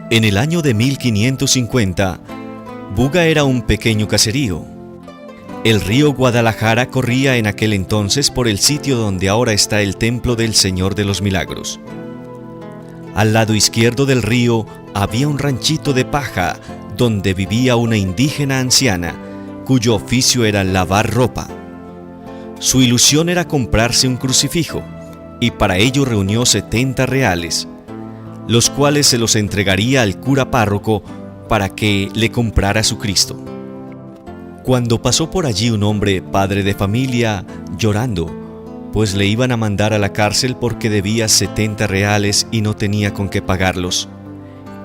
En el año de 1550, Buga era un pequeño caserío. El río Guadalajara corría en aquel entonces por el sitio donde ahora está el Templo del Señor de los Milagros. Al lado izquierdo del río había un ranchito de paja donde vivía una indígena anciana, cuyo oficio era lavar ropa. Su ilusión era comprarse un crucifijo, y para ello reunió 70 reales, los cuales se los entregaría al cura párroco para que le comprara su Cristo. Cuando pasó por allí un hombre, padre de familia, llorando, pues le iban a mandar a la cárcel porque debía 70 reales y no tenía con qué pagarlos,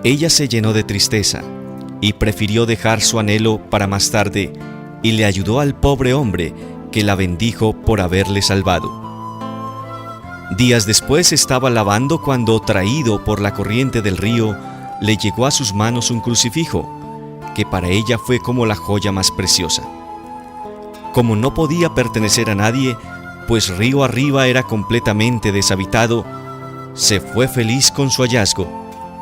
ella se llenó de tristeza y prefirió dejar su anhelo para más tarde y le ayudó al pobre hombre, que la bendijo por haberle salvado. Días después estaba lavando cuando, traído por la corriente del río, le llegó a sus manos un crucifijo, que para ella fue como la joya más preciosa. Como no podía pertenecer a nadie, pues río arriba era completamente deshabitado, se fue feliz con su hallazgo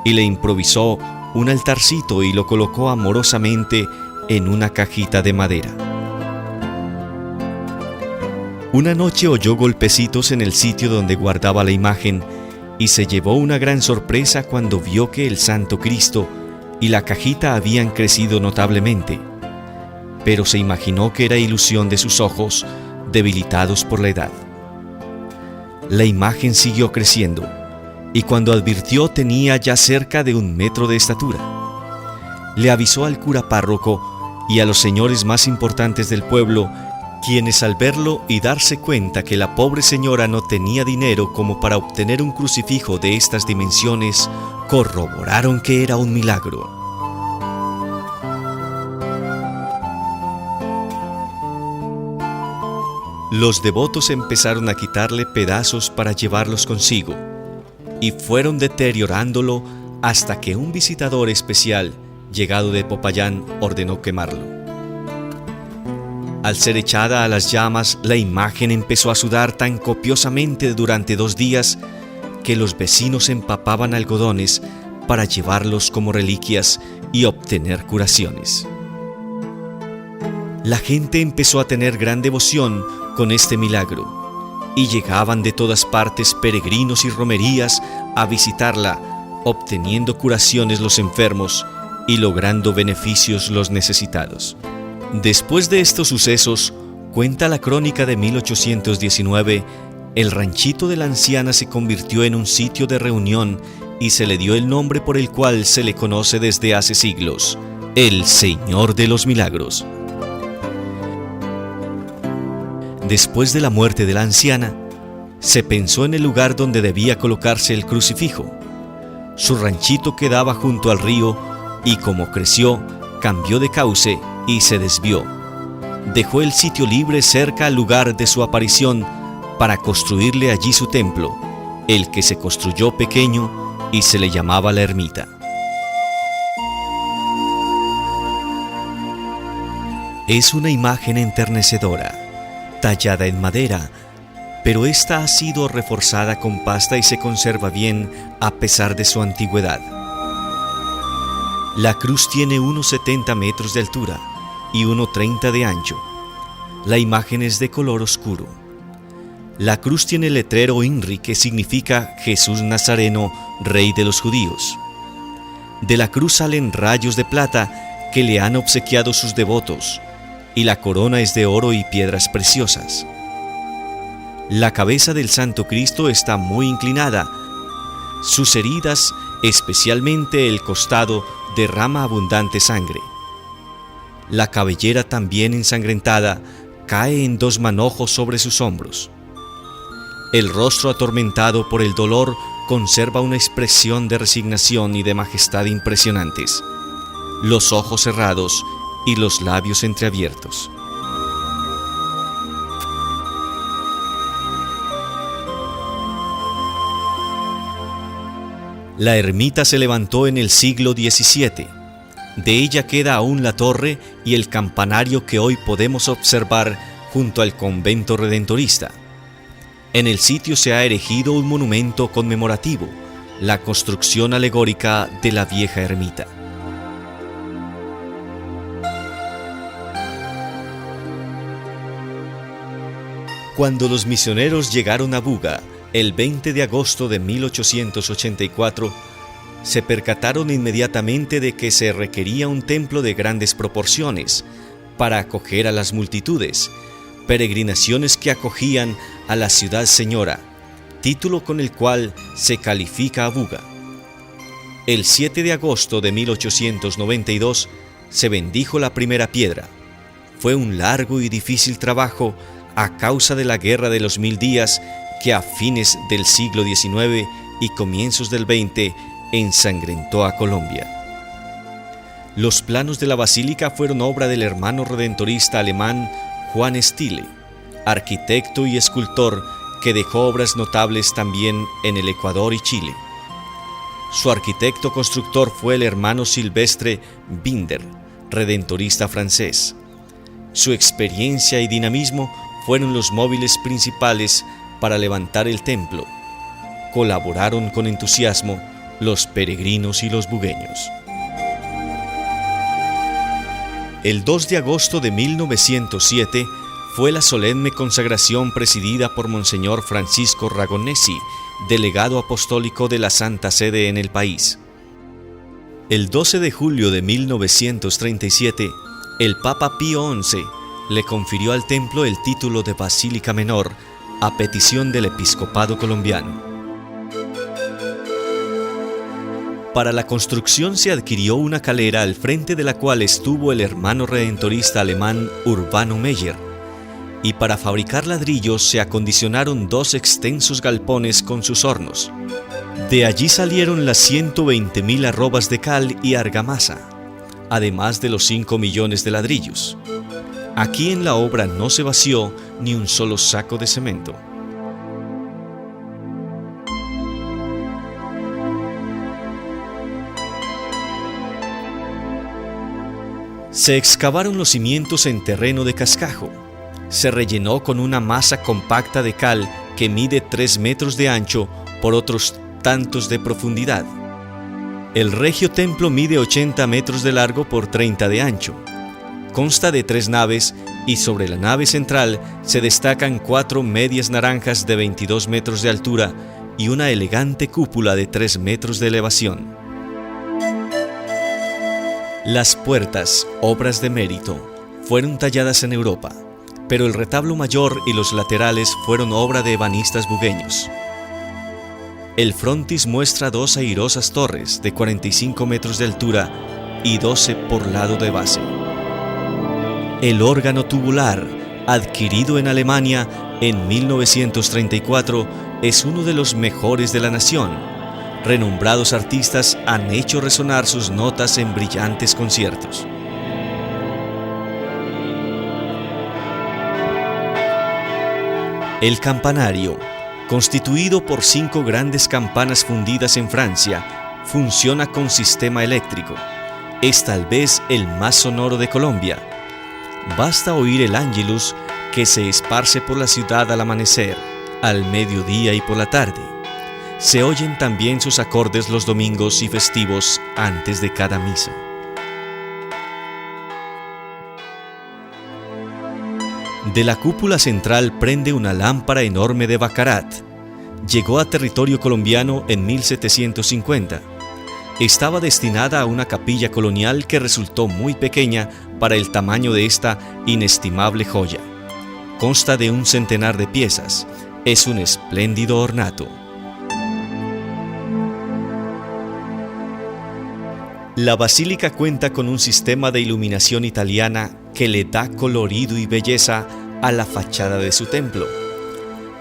y le improvisó un altarcito y lo colocó amorosamente en una cajita de madera. Una noche oyó golpecitos en el sitio donde guardaba la imagen y se llevó una gran sorpresa cuando vio que el Santo Cristo y la cajita habían crecido notablemente, pero se imaginó que era ilusión de sus ojos, debilitados por la edad. La imagen siguió creciendo, y cuando advirtió tenía ya cerca de 1 metro de estatura. Le avisó al cura párroco y a los señores más importantes del pueblo, quienes al verlo y darse cuenta que la pobre señora no tenía dinero como para obtener un crucifijo de estas dimensiones, corroboraron que era un milagro. Los devotos empezaron a quitarle pedazos para llevarlos consigo, y fueron deteriorándolo hasta que un visitador especial, llegado de Popayán, ordenó quemarlo. Al ser echada a las llamas, la imagen empezó a sudar tan copiosamente durante 2 días que los vecinos empapaban algodones para llevarlos como reliquias y obtener curaciones. La gente empezó a tener gran devoción con este milagro y llegaban de todas partes peregrinos y romerías a visitarla, obteniendo curaciones los enfermos y logrando beneficios los necesitados. Después de estos sucesos, cuenta la crónica de 1819, el ranchito de la anciana se convirtió en un sitio de reunión y se le dio el nombre por el cual se le conoce desde hace siglos, el Señor de los Milagros. Después de la muerte de la anciana, se pensó en el lugar donde debía colocarse el crucifijo. Su ranchito quedaba junto al río y como creció, cambió de cauce y se desvió. Dejó el sitio libre cerca al lugar de su aparición para construirle allí su templo, el que se construyó pequeño y se le llamaba la ermita. Es una imagen enternecedora, tallada en madera, pero esta ha sido reforzada con pasta y se conserva bien a pesar de su antigüedad. La cruz tiene unos 70 metros de altura y 1,30 de ancho. La imagen es de color oscuro. La cruz tiene el letrero INRI, que significa Jesús Nazareno, Rey de los Judíos. De la cruz salen rayos de plata que le han obsequiado sus devotos, y la corona es de oro y piedras preciosas. La cabeza del Santo Cristo está muy inclinada. Sus heridas, especialmente el costado, derrama abundante sangre. La cabellera, también ensangrentada, cae en 2 manojos sobre sus hombros. El rostro, atormentado por el dolor, conserva una expresión de resignación y de majestad impresionantes, los ojos cerrados y los labios entreabiertos. La ermita se levantó en el siglo XVII. De ella queda aún la torre y el campanario que hoy podemos observar junto al convento redentorista. En el sitio se ha erigido un monumento conmemorativo, la construcción alegórica de la vieja ermita. Cuando los misioneros llegaron a Buga, el 20 de agosto de 1884, se percataron inmediatamente de que se requería un templo de grandes proporciones para acoger a las multitudes, peregrinaciones que acogían a la ciudad señora, título con el cual se califica a Buga. El 7 de agosto de 1892 se bendijo la primera piedra. Fue un largo y difícil trabajo a causa de la Guerra de los 1000 días que a fines del siglo XIX y comienzos del XX ensangrentó a Colombia. Los planos de la basílica fueron obra del hermano redentorista alemán Juan Stille, arquitecto y escultor que dejó obras notables también en el Ecuador y Chile. Su arquitecto constructor fue el hermano Silvestre Binder, redentorista francés. Su experiencia y dinamismo fueron los móviles principales para levantar el templo. Colaboraron con entusiasmo los peregrinos y los bugueños. El 2 de agosto de 1907 fue la solemne consagración presidida por Monseñor Francisco Ragonesi, delegado apostólico de la Santa Sede en el país. El 12 de julio de 1937, el Papa Pío XI le confirió al templo el título de Basílica Menor a petición del episcopado colombiano. Para la construcción se adquirió una calera al frente de la cual estuvo el hermano redentorista alemán Urbano Meyer, y para fabricar ladrillos se acondicionaron 2 extensos galpones con sus hornos. De allí salieron las 120.000 arrobas de cal y argamasa, además de los 5 millones de ladrillos. Aquí en la obra no se vació ni un solo saco de cemento. Se excavaron los cimientos en terreno de cascajo. Se rellenó con una masa compacta de cal que mide 3 metros de ancho por otros tantos de profundidad. El regio templo mide 80 metros de largo por 30 de ancho. Consta de 3 naves y sobre la nave central se destacan 4 medias naranjas de 22 metros de altura y una elegante cúpula de 3 metros de elevación. Las puertas, obras de mérito, fueron talladas en Europa, pero el retablo mayor y los laterales fueron obra de ebanistas bugueños. El frontis muestra 2 airosas torres de 45 metros de altura y 12 por lado de base. El órgano tubular, adquirido en Alemania en 1934, es uno de los mejores de la nación. Renombrados artistas han hecho resonar sus notas en brillantes conciertos. El campanario, constituido por 5 grandes campanas fundidas en Francia, funciona con sistema eléctrico. Es tal vez el más sonoro de Colombia. Basta oír el Ángelus que se esparce por la ciudad al amanecer, al mediodía y por la tarde. Se oyen también sus acordes los domingos y festivos antes de cada misa. De la cúpula central prende una lámpara enorme de Baccarat. Llegó a territorio colombiano en 1750. Estaba destinada a una capilla colonial que resultó muy pequeña para el tamaño de esta inestimable joya. Consta de un centenar de piezas. Es un espléndido ornato. La basílica cuenta con un sistema de iluminación italiana que le da colorido y belleza a la fachada de su templo.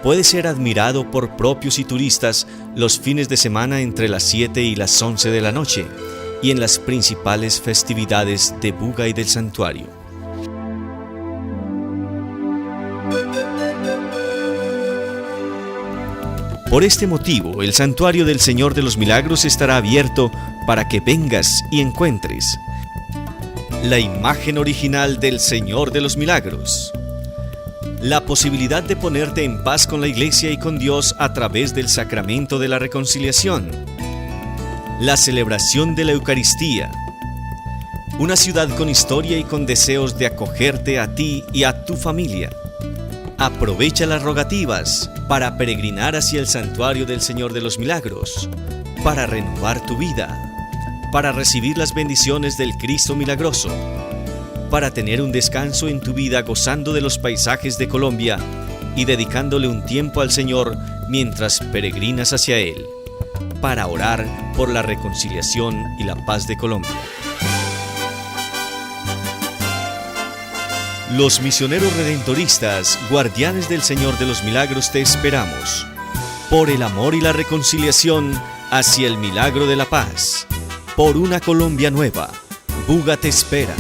Puede ser admirado por propios y turistas los fines de semana entre las 7 y las 11 de la noche y en las principales festividades de Buga y del santuario. Por este motivo, el Santuario del Señor de los Milagros estará abierto para que vengas y encuentres la imagen original del Señor de los Milagros, la posibilidad de ponerte en paz con la Iglesia y con Dios a través del sacramento de la reconciliación, La celebración de la Eucaristía. Una ciudad con historia y con deseos de acogerte a ti y a tu familia. Aprovecha las rogativas para peregrinar hacia el santuario del Señor de los Milagros, para renovar tu vida, para recibir las bendiciones del Cristo milagroso, para tener un descanso en tu vida gozando de los paisajes de Colombia y dedicándole un tiempo al Señor mientras peregrinas hacia Él, para orar por la reconciliación y la paz de Colombia. Los misioneros redentoristas, guardianes del Señor de los Milagros, te esperamos, por el amor y la reconciliación hacia el milagro de la paz, por una Colombia nueva. Buga te espera.